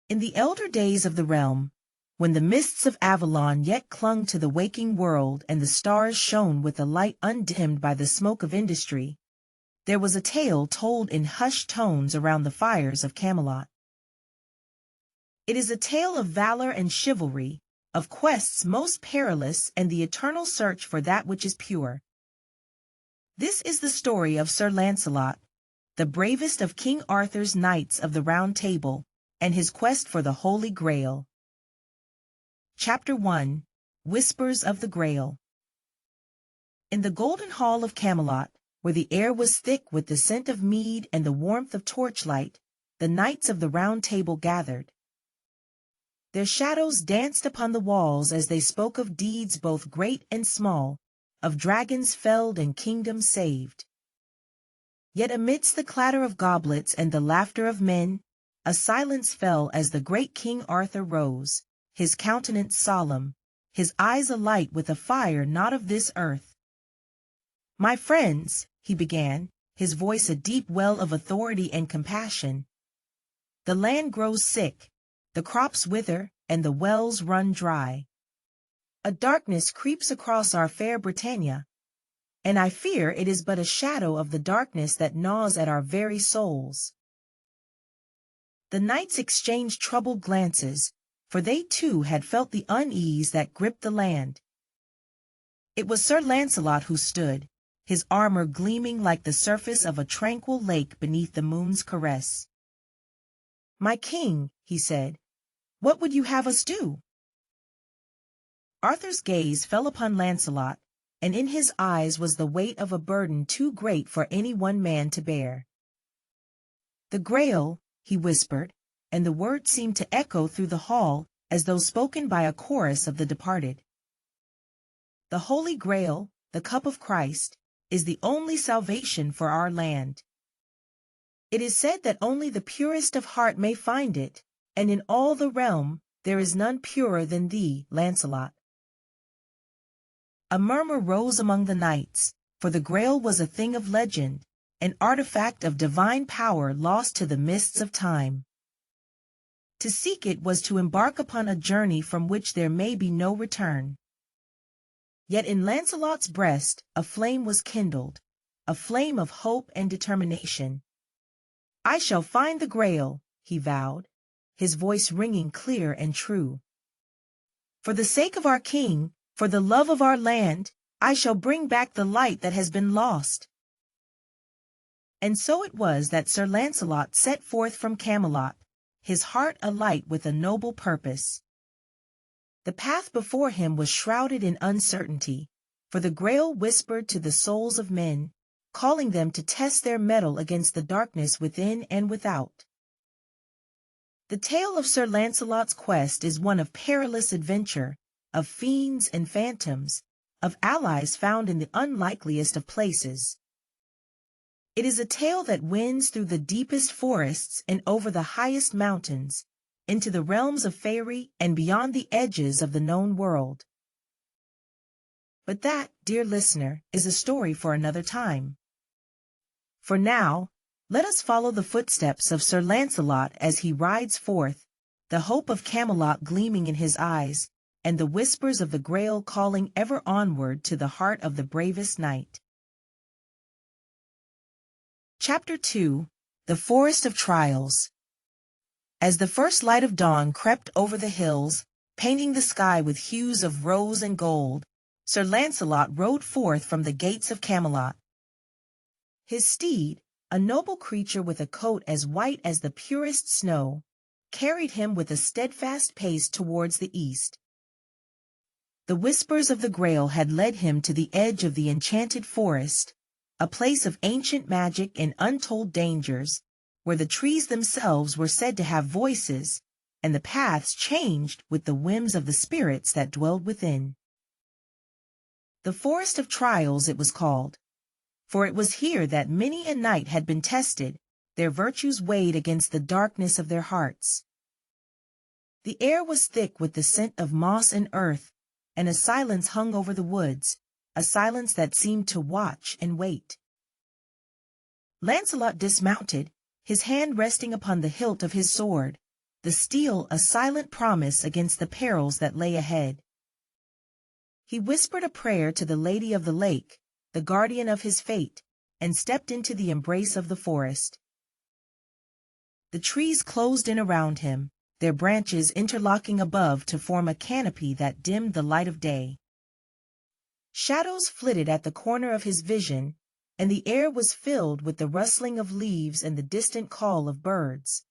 In the elder days of the realm, when the mists of Avalon yet clung to the waking world and the stars shone with a light undimmed by the smoke of industry, there was a tale told in hushed tones around the fires of Camelot. It is a tale of valor and chivalry, of quests most perilous and the eternal search for that which is pure. This is the story of Sir Lancelot, the bravest of King Arthur's knights of the Round Table, and his quest for the Holy Grail. Chapter 1. Whispers of the Grail. In the golden hall of Camelot, where the air was thick with the scent of mead and the warmth of torchlight, the knights of the Round Table gathered. Their shadows danced upon the walls as they spoke of deeds both great and small, of dragons felled and kingdoms saved. Yet amidst the clatter of goblets and the laughter of men, a silence fell as the great King Arthur rose, his countenance solemn, his eyes alight with a fire not of this earth. "My friends," he began, his voice a deep well of authority and compassion, "the land grows sick, the crops wither, and the wells run dry. A darkness creeps across our fair Britannia, and I fear it is but a shadow of the darkness that gnaws at our very souls." The knights exchanged troubled glances, for they too had felt the unease that gripped the land. It was Sir Lancelot who stood, his armor gleaming like the surface of a tranquil lake beneath the moon's caress. "My king," he said, "what would you have us do?" Arthur's gaze fell upon Lancelot, and in his eyes was the weight of a burden too great for any one man to bear. "The Grail," he whispered, and the words seemed to echo through the hall as though spoken by a chorus of the departed. "The Holy Grail, the cup of Christ, is the only salvation for our land. It is said that only the purest of heart may find it, and in all the realm there is none purer than thee, Lancelot." A murmur rose among the knights, for the Grail was a thing of legend, an artifact of divine power lost to the mists of time. To seek it was to embark upon a journey from which there may be no return. Yet in Lancelot's breast a flame was kindled, a flame of hope and determination. "I shall find the Grail," he vowed, his voice ringing clear and true. "For the sake of our king, for the love of our land, I shall bring back the light that has been lost." And so it was that Sir Lancelot set forth from Camelot, his heart alight with a noble purpose. The path before him was shrouded in uncertainty, for the Grail whispered to the souls of men, calling them to test their mettle against the darkness within and without. The tale of Sir Lancelot's quest is one of perilous adventure, of fiends and phantoms, of allies found in the unlikeliest of places. It is a tale that wins through the deepest forests and over the highest mountains, into the realms of faerie and beyond the edges of the known world. But that, dear listener, is a story for another time. For now, let us follow the footsteps of Sir Lancelot as he rides forth, the hope of Camelot gleaming in his eyes, and the whispers of the Grail calling ever onward to the heart of the bravest knight. Chapter 2. The Forest of Trials. As the first light of dawn crept over the hills, painting the sky with hues of rose and gold, Sir Lancelot rode forth from the gates of Camelot. His steed, a noble creature with a coat as white as the purest snow, carried him with a steadfast pace towards the east. The whispers of the Grail had led him to the edge of the enchanted forest, a place of ancient magic and untold dangers, where the trees themselves were said to have voices, and the paths changed with the whims of the spirits that dwelled within. The Forest of Trials it was called, for it was here that many a knight had been tested, their virtues weighed against the darkness of their hearts. The air was thick with the scent of moss and earth, and a silence hung over the woods, a silence that seemed to watch and wait. Lancelot dismounted, his hand resting upon the hilt of his sword, the steel a silent promise against the perils that lay ahead. He whispered a prayer to the Lady of the Lake, the guardian of his fate, and stepped into the embrace of the forest. The trees closed in around him, their branches interlocking above to form a canopy that dimmed the light of day. Shadows flitted at the corner of his vision, and the air was filled with the rustling of leaves and the distant call of birds.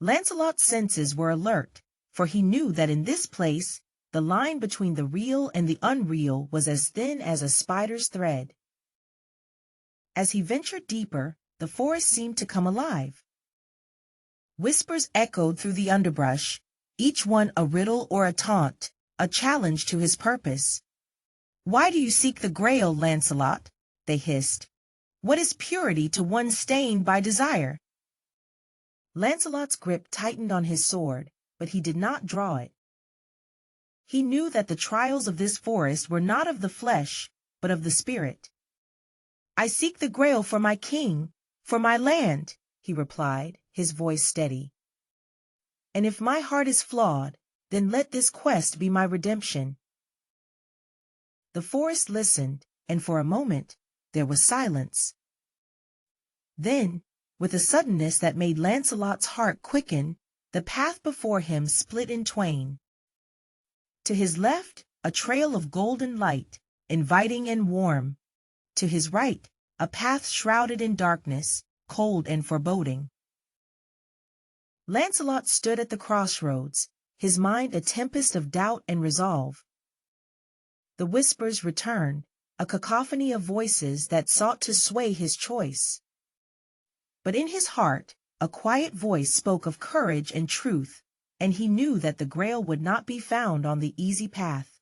Lancelot's senses were alert, for he knew that in this place, the line between the real and the unreal was as thin as a spider's thread. As he ventured deeper, the forest seemed to come alive. Whispers echoed through the underbrush, each one a riddle or a taunt, a challenge to his purpose. "Why do you seek the Grail, Lancelot?" they hissed. "What is purity to one stained by desire?" Lancelot's grip tightened on his sword, but he did not draw it. He knew that the trials of this forest were not of the flesh, but of the spirit. "I seek the Grail for my king, for my land," he replied, his voice steady. "And if my heart is flawed, then let this quest be my redemption." The forest listened, and for a moment there was silence. Then, with a suddenness that made Lancelot's heart quicken, the path before him split in twain. To his left, a trail of golden light, inviting and warm. To his right, a path shrouded in darkness, cold and foreboding. Lancelot stood at the crossroads, his mind a tempest of doubt and resolve. The whispers returned, a cacophony of voices that sought to sway his choice. But in his heart, a quiet voice spoke of courage and truth, and he knew that the Grail would not be found on the easy path.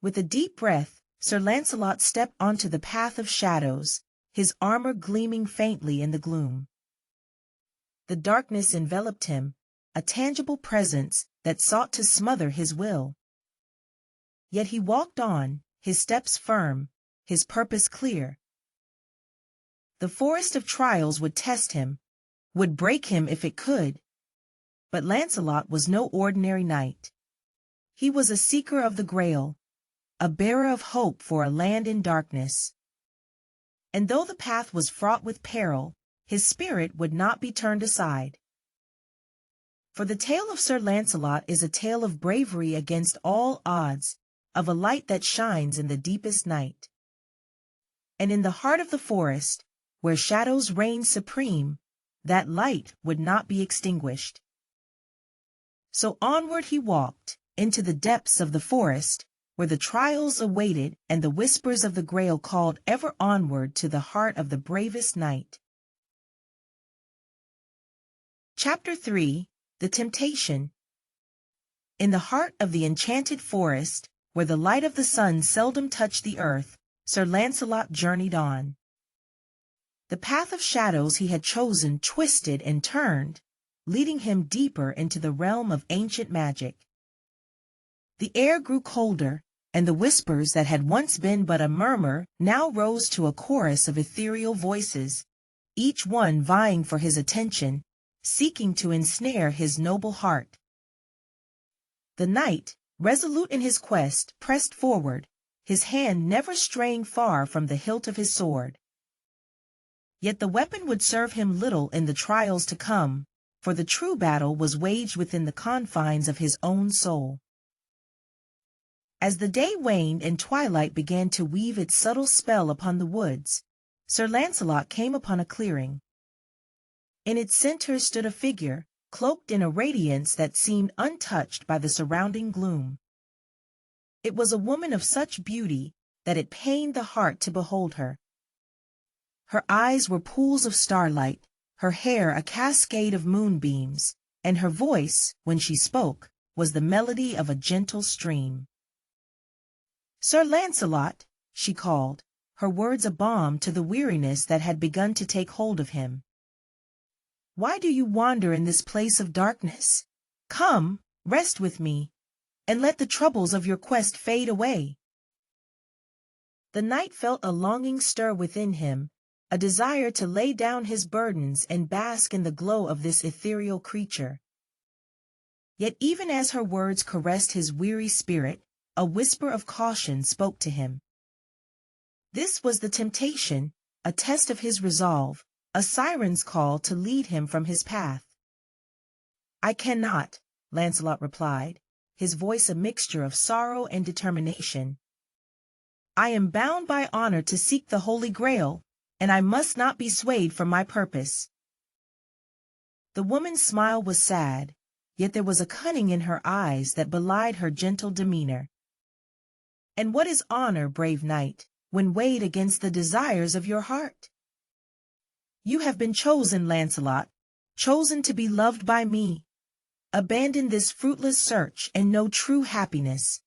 With a deep breath, Sir Lancelot stepped onto the path of shadows, his armor gleaming faintly in the gloom. The darkness enveloped him, a tangible presence that sought to smother his will. Yet he walked on, his steps firm, his purpose clear. The forest of trials would test him, would break him if it could. But Lancelot was no ordinary knight. He was a seeker of the Grail, a bearer of hope for a land in darkness. And though the path was fraught with peril, his spirit would not be turned aside. For the tale of Sir Lancelot is a tale of bravery against all odds, of a light that shines in the deepest night. And in the heart of the forest, where shadows reign supreme, that light would not be extinguished. So onward he walked, into the depths of the forest, where the trials awaited and the whispers of the Grail called ever onward to the heart of the bravest knight. Chapter 3. The Temptation. In the heart of the enchanted forest, where the light of the sun seldom touched the earth, Sir Lancelot journeyed on. The path of shadows he had chosen twisted and turned, leading him deeper into the realm of ancient magic. The air grew colder, and the whispers that had once been but a murmur now rose to a chorus of ethereal voices, each one vying for his attention, seeking to ensnare his noble heart. The knight, resolute in his quest, pressed forward, his hand never straying far from the hilt of his sword. Yet the weapon would serve him little in the trials to come, for the true battle was waged within the confines of his own soul. As the day waned and twilight began to weave its subtle spell upon the woods, Sir Lancelot came upon a clearing. In its center stood a figure, cloaked in a radiance that seemed untouched by the surrounding gloom. It was a woman of such beauty that it pained the heart to behold her. Her eyes were pools of starlight, her hair a cascade of moonbeams, and her voice, when she spoke, was the melody of a gentle stream. "Sir Lancelot," she called, her words a balm to the weariness that had begun to take hold of him. "Why do you wander in this place of darkness? Come, rest with me, and let the troubles of your quest fade away." The knight felt a longing stir within him, a desire to lay down his burdens and bask in the glow of this ethereal creature. Yet even as her words caressed his weary spirit, a whisper of caution spoke to him. This was the temptation, a test of his resolve, a siren's call to lead him from his path. "I cannot," Lancelot replied, his voice a mixture of sorrow and determination. "I am bound by honor to seek the Holy Grail, and I must not be swayed from my purpose." The woman's smile was sad, yet there was a cunning in her eyes that belied her gentle demeanor. "And what is honor, brave knight, when weighed against the desires of your heart? You have been chosen, Lancelot, chosen to be loved by me. Abandon this fruitless search and know true happiness."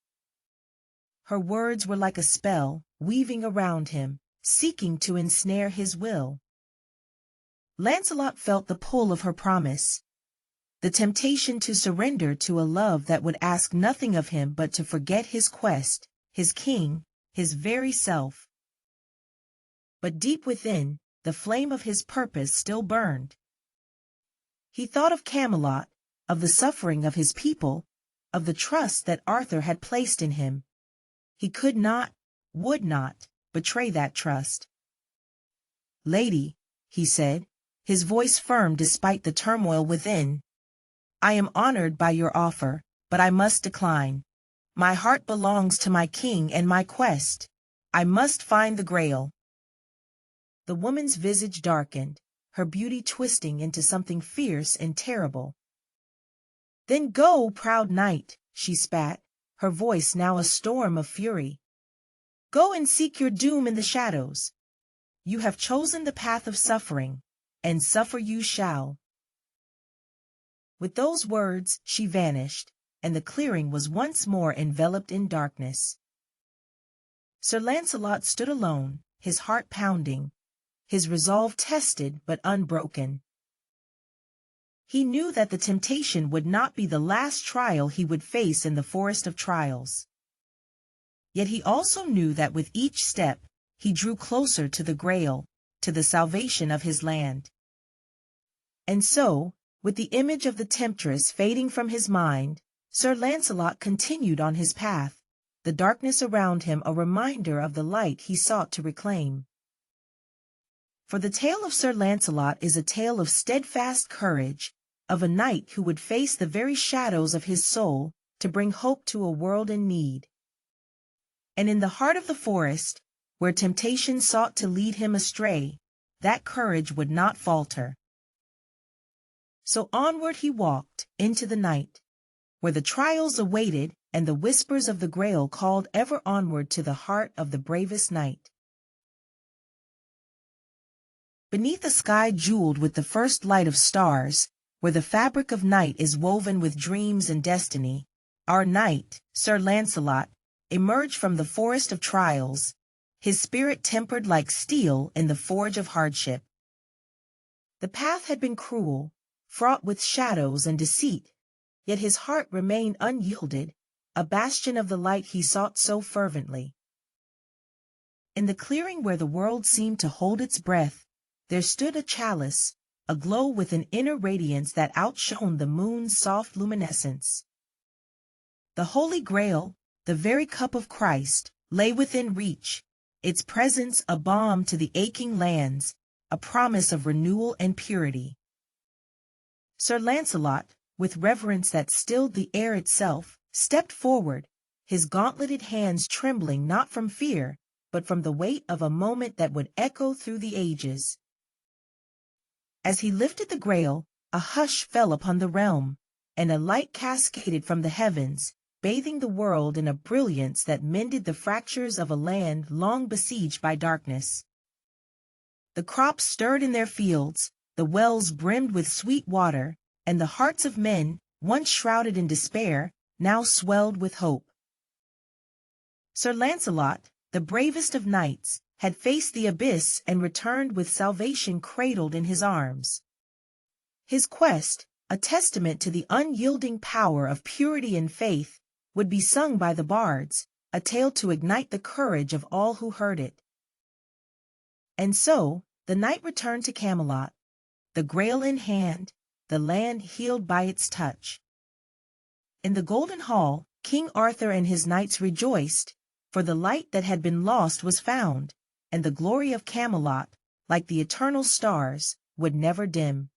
Her words were like a spell, weaving around him, seeking to ensnare his will. Lancelot felt the pull of her promise, the temptation to surrender to a love that would ask nothing of him but to forget his quest, his king, his very self. But deep within, the flame of his purpose still burned. He thought of Camelot, of the suffering of his people, of the trust that Arthur had placed in him. He could not, would not, betray that trust. "Lady," he said, his voice firm despite the turmoil within, "I am honored by your offer, but I must decline. My heart belongs to my king and my quest. I must find the Grail." The woman's visage darkened, her beauty twisting into something fierce and terrible. "Then go, proud knight," she spat, her voice now a storm of fury. "Go and seek your doom in the shadows. You have chosen the path of suffering, and suffer you shall." With those words she vanished, and the clearing was once more enveloped in darkness. Sir Lancelot stood alone, his heart pounding, his resolve tested but unbroken. He knew that the temptation would not be the last trial he would face in the forest of trials. Yet he also knew that with each step he drew closer to the Grail, to the salvation of his land. And so, with the image of the temptress fading from his mind, Sir Lancelot continued on his path, the darkness around him a reminder of the light he sought to reclaim. For the tale of Sir Lancelot is a tale of steadfast courage, of a knight who would face the very shadows of his soul to bring hope to a world in need. And in the heart of the forest, where temptation sought to lead him astray, that courage would not falter. So onward he walked into the night, where the trials awaited and the whispers of the Grail called ever onward to the heart of the bravest knight. Beneath a sky jeweled with the first light of stars, where the fabric of night is woven with dreams and destiny, our knight, Sir Lancelot, emerged from the forest of trials, his spirit tempered like steel in the forge of hardship. The path had been cruel, fraught with shadows and deceit, yet his heart remained unyielded, a bastion of the light he sought so fervently. In the clearing where the world seemed to hold its breath, there stood a chalice, aglow with an inner radiance that outshone the moon's soft luminescence. The Holy Grail, the very cup of Christ, lay within reach, its presence a balm to the aching lands, a promise of renewal and purity. Sir Lancelot, with reverence that stilled the air itself, stepped forward, his gauntleted hands trembling not from fear, but from the weight of a moment that would echo through the ages. As he lifted the Grail, a hush fell upon the realm, and a light cascaded from the heavens, bathing the world in a brilliance that mended the fractures of a land long besieged by darkness. The crops stirred in their fields, the wells brimmed with sweet water, and the hearts of men, once shrouded in despair, now swelled with hope. Sir Lancelot, the bravest of knights, had faced the abyss and returned with salvation cradled in his arms. His quest, a testament to the unyielding power of purity and faith, would be sung by the bards, a tale to ignite the courage of all who heard it. And so, The knight returned to Camelot, the Grail in hand, the land healed by its touch. In the Golden Hall, King Arthur and his knights rejoiced, for the light that had been lost was found, and the glory of Camelot, like the eternal stars, would never dim.